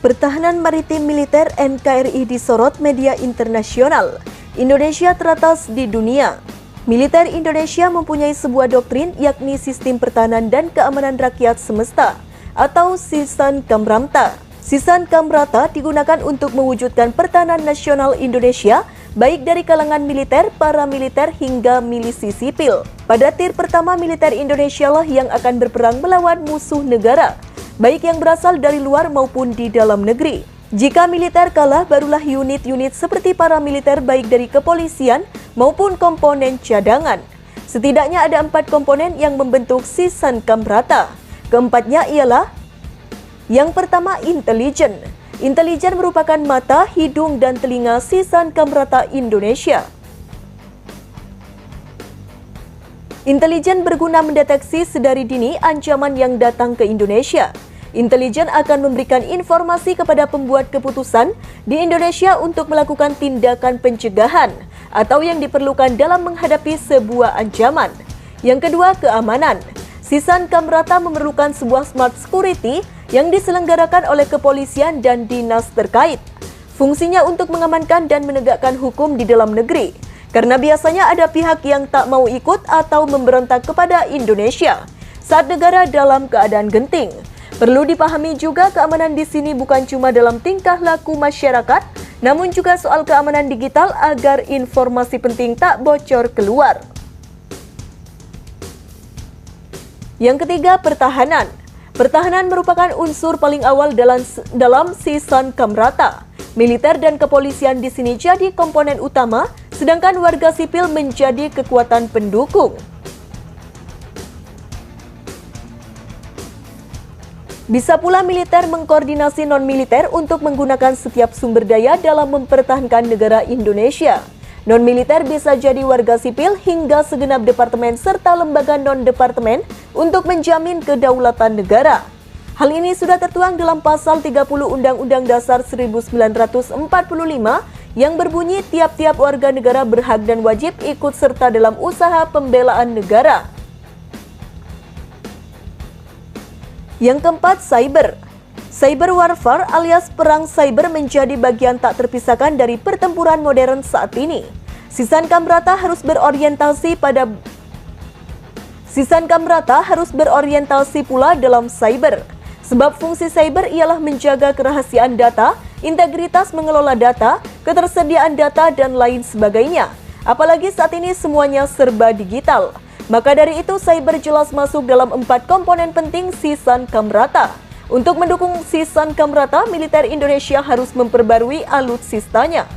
Pertahanan maritim militer NKRI disorot media internasional. Indonesia teratas di dunia. Militer Indonesia mempunyai sebuah doktrin yakni Sistem Pertahanan dan Keamanan Rakyat Semesta atau Sisan Kamramta. Sisan Kamrata digunakan untuk mewujudkan pertahanan nasional Indonesia baik dari kalangan militer, paramiliter hingga milisi sipil. Pada tir pertama, militer Indonesia lah yang akan berperang melawan musuh negara, baik yang berasal dari luar maupun di dalam negeri. Jika militer kalah, barulah unit-unit seperti paramiliter baik dari kepolisian maupun komponen cadangan. Setidaknya ada 4 komponen yang membentuk Sisan Kamrata. Keempatnya ialah yang pertama, intelijen. Intelijen merupakan mata, hidung, dan telinga Sisan Kamrata Indonesia. Intelijen berguna mendeteksi sedari dini ancaman yang datang ke Indonesia. Intelijen akan memberikan informasi kepada pembuat keputusan di Indonesia untuk melakukan tindakan pencegahan atau yang diperlukan dalam menghadapi sebuah ancaman. Yang kedua, keamanan. Sisan Kamrata memerlukan sebuah smart security yang diselenggarakan oleh kepolisian dan dinas terkait. Fungsinya untuk mengamankan dan menegakkan hukum di dalam negeri, karena biasanya ada pihak yang tak mau ikut atau memberontak kepada Indonesia saat negara dalam keadaan genting. Perlu dipahami juga keamanan di sini bukan cuma dalam tingkah laku masyarakat, namun juga soal keamanan digital agar informasi penting tak bocor keluar. Yang ketiga, pertahanan. Pertahanan merupakan unsur paling awal dalam Sisan Kamrata. Militer dan kepolisian di sini jadi komponen utama, sedangkan warga sipil menjadi kekuatan pendukung. Bisa pula militer mengkoordinasi non-militer untuk menggunakan setiap sumber daya dalam mempertahankan negara Indonesia. Non-militer bisa jadi warga sipil hingga segenap departemen serta lembaga non-departemen untuk menjamin kedaulatan negara. Hal ini sudah tertuang dalam pasal 30 Undang-Undang Dasar 1945 yang berbunyi tiap-tiap warga negara berhak dan wajib ikut serta dalam usaha pembelaan negara. Yang keempat, cyber. Cyber warfare alias perang cyber menjadi bagian tak terpisahkan dari pertempuran modern saat ini. Sisan Kamrata harus berorientasi pula dalam cyber. Sebab fungsi cyber ialah menjaga kerahasiaan data, integritas mengelola data, ketersediaan data, dan lain sebagainya. Apalagi saat ini semuanya serba digital. Maka dari itu cyber jelas masuk dalam 4 komponen penting Sisan Kamrata. Untuk mendukung Sisan Kamrata, militer Indonesia harus memperbarui alutsistanya.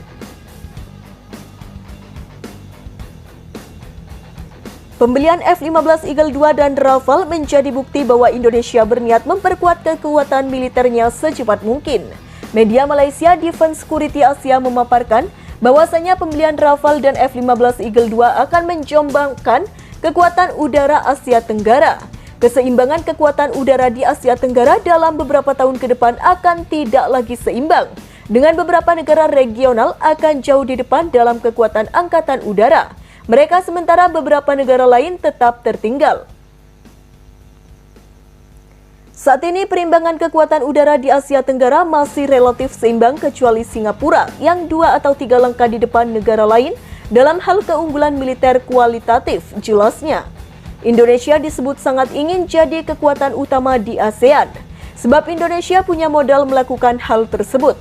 Pembelian F-15 Eagle II dan Rafale menjadi bukti bahwa Indonesia berniat memperkuat kekuatan militernya secepat mungkin. Media Malaysia Defense Security Asia memaparkan bahwasanya pembelian Rafale dan F-15 Eagle II akan menjombangkan kekuatan udara Asia Tenggara. Keseimbangan kekuatan udara di Asia Tenggara dalam beberapa tahun ke depan akan tidak lagi seimbang, dengan beberapa negara regional akan jauh di depan dalam kekuatan angkatan udara. Mereka sementara beberapa negara lain tetap tertinggal. Saat ini perimbangan kekuatan udara di Asia Tenggara masih relatif seimbang kecuali Singapura yang 2 atau 3 langkah di depan negara lain dalam hal keunggulan militer kualitatif. Jelasnya, Indonesia disebut sangat ingin jadi kekuatan utama di ASEAN, sebab Indonesia punya modal melakukan hal tersebut.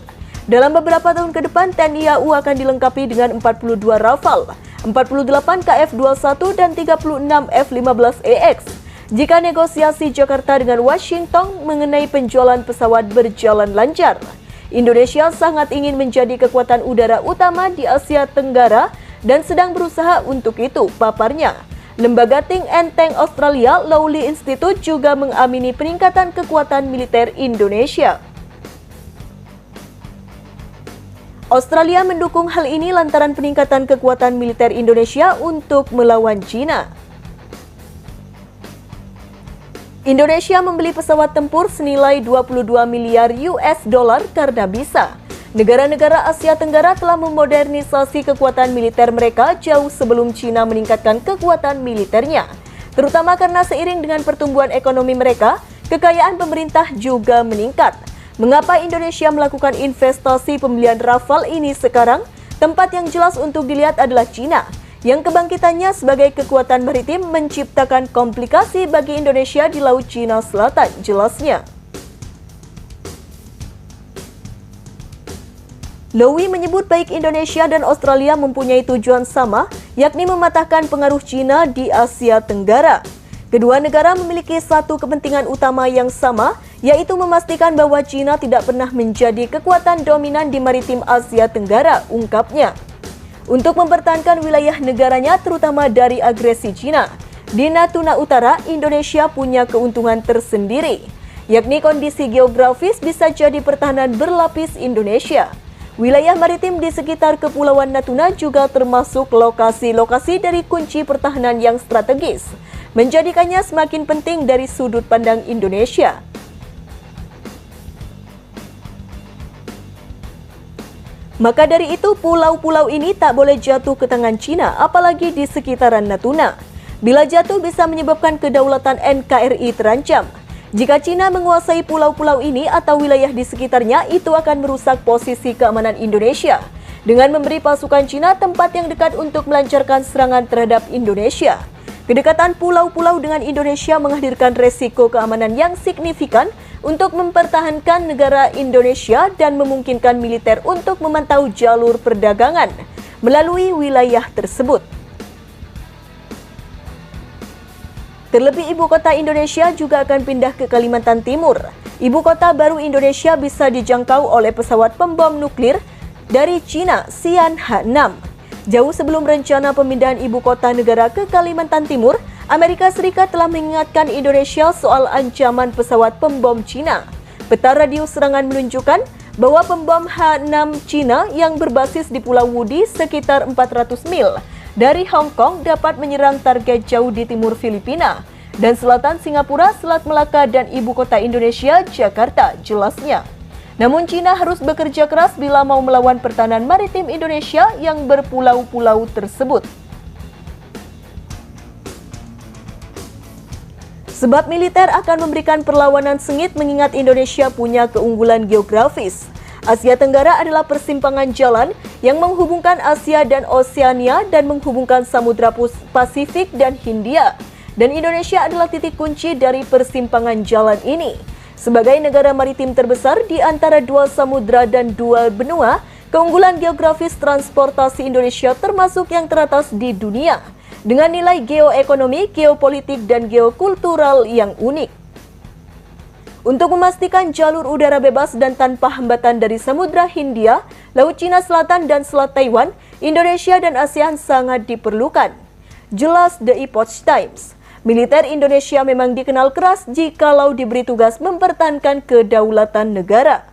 Dalam beberapa tahun ke depan, TNI AU akan dilengkapi dengan 42 Rafale, 48 KF-21 dan 36 F-15EX. Jika negosiasi Jakarta dengan Washington mengenai penjualan pesawat berjalan lancar, Indonesia sangat ingin menjadi kekuatan udara utama di Asia Tenggara dan sedang berusaha untuk itu, paparnya. Lembaga Think and Tank Australia Lowry Institute juga mengamini peningkatan kekuatan militer Indonesia. Australia mendukung hal ini lantaran peningkatan kekuatan militer Indonesia untuk melawan China. Indonesia membeli pesawat tempur senilai 22 miliar US dollar karena bisa. Negara-negara Asia Tenggara telah memodernisasi kekuatan militer mereka jauh sebelum China meningkatkan kekuatan militernya. Terutama karena seiring dengan pertumbuhan ekonomi mereka, kekayaan pemerintah juga meningkat. Mengapa Indonesia melakukan investasi pembelian Rafale ini sekarang? Tempat yang jelas untuk dilihat adalah Cina, yang kebangkitannya sebagai kekuatan maritim menciptakan komplikasi bagi Indonesia di Laut Cina Selatan, jelasnya. Lowy menyebut baik Indonesia dan Australia mempunyai tujuan sama, yakni mematahkan pengaruh Cina di Asia Tenggara. Kedua negara memiliki satu kepentingan utama yang sama, yaitu memastikan bahwa Cina tidak pernah menjadi kekuatan dominan di maritim Asia Tenggara, ungkapnya. Untuk mempertahankan wilayah negaranya terutama dari agresi Cina, di Natuna Utara, Indonesia punya keuntungan tersendiri, yakni kondisi geografis bisa jadi pertahanan berlapis Indonesia. Wilayah maritim di sekitar Kepulauan Natuna juga termasuk lokasi-lokasi dari kunci pertahanan yang strategis, menjadikannya semakin penting dari sudut pandang Indonesia. Maka dari itu, pulau-pulau ini tak boleh jatuh ke tangan Cina, apalagi di sekitaran Natuna. Bila jatuh bisa menyebabkan kedaulatan NKRI terancam. Jika Cina menguasai pulau-pulau ini atau wilayah di sekitarnya, itu akan merusak posisi keamanan Indonesia dengan memberi pasukan Cina tempat yang dekat untuk melancarkan serangan terhadap Indonesia. Kedekatan pulau-pulau dengan Indonesia menghadirkan resiko keamanan yang signifikan untuk mempertahankan negara Indonesia dan memungkinkan militer untuk memantau jalur perdagangan melalui wilayah tersebut. Terlebih ibu kota Indonesia juga akan pindah ke Kalimantan Timur. Ibu kota baru Indonesia bisa dijangkau oleh pesawat pembom nuklir dari Cina, Xi'an H6. Jauh sebelum rencana pemindahan ibu kota negara ke Kalimantan Timur, Amerika Serikat telah mengingatkan Indonesia soal ancaman pesawat pembom Cina. Peta radius serangan menunjukkan bahwa pembom H6 Cina yang berbasis di Pulau Wudi sekitar 400 mil dari Hong Kong dapat menyerang target jauh di timur Filipina dan selatan Singapura, Selat Melaka, dan ibu kota Indonesia, Jakarta, jelasnya. Namun Cina harus bekerja keras bila mau melawan pertahanan maritim Indonesia yang berpulau-pulau tersebut. Sebab militer akan memberikan perlawanan sengit mengingat Indonesia punya keunggulan geografis. Asia Tenggara adalah persimpangan jalan yang menghubungkan Asia dan Oseania dan menghubungkan Samudra Pasifik dan Hindia. Dan Indonesia adalah titik kunci dari persimpangan jalan ini. Sebagai negara maritim terbesar di antara dua samudra dan dua benua, keunggulan geografis transportasi Indonesia termasuk yang teratas di dunia, dengan nilai geoekonomi, geopolitik, dan geokultural yang unik. Untuk memastikan jalur udara bebas dan tanpa hambatan dari Samudra Hindia, Laut Cina Selatan, dan Selat Taiwan, Indonesia dan ASEAN sangat diperlukan. Jelas The Epoch Times, militer Indonesia memang dikenal keras jikalau diberi tugas mempertahankan kedaulatan negara.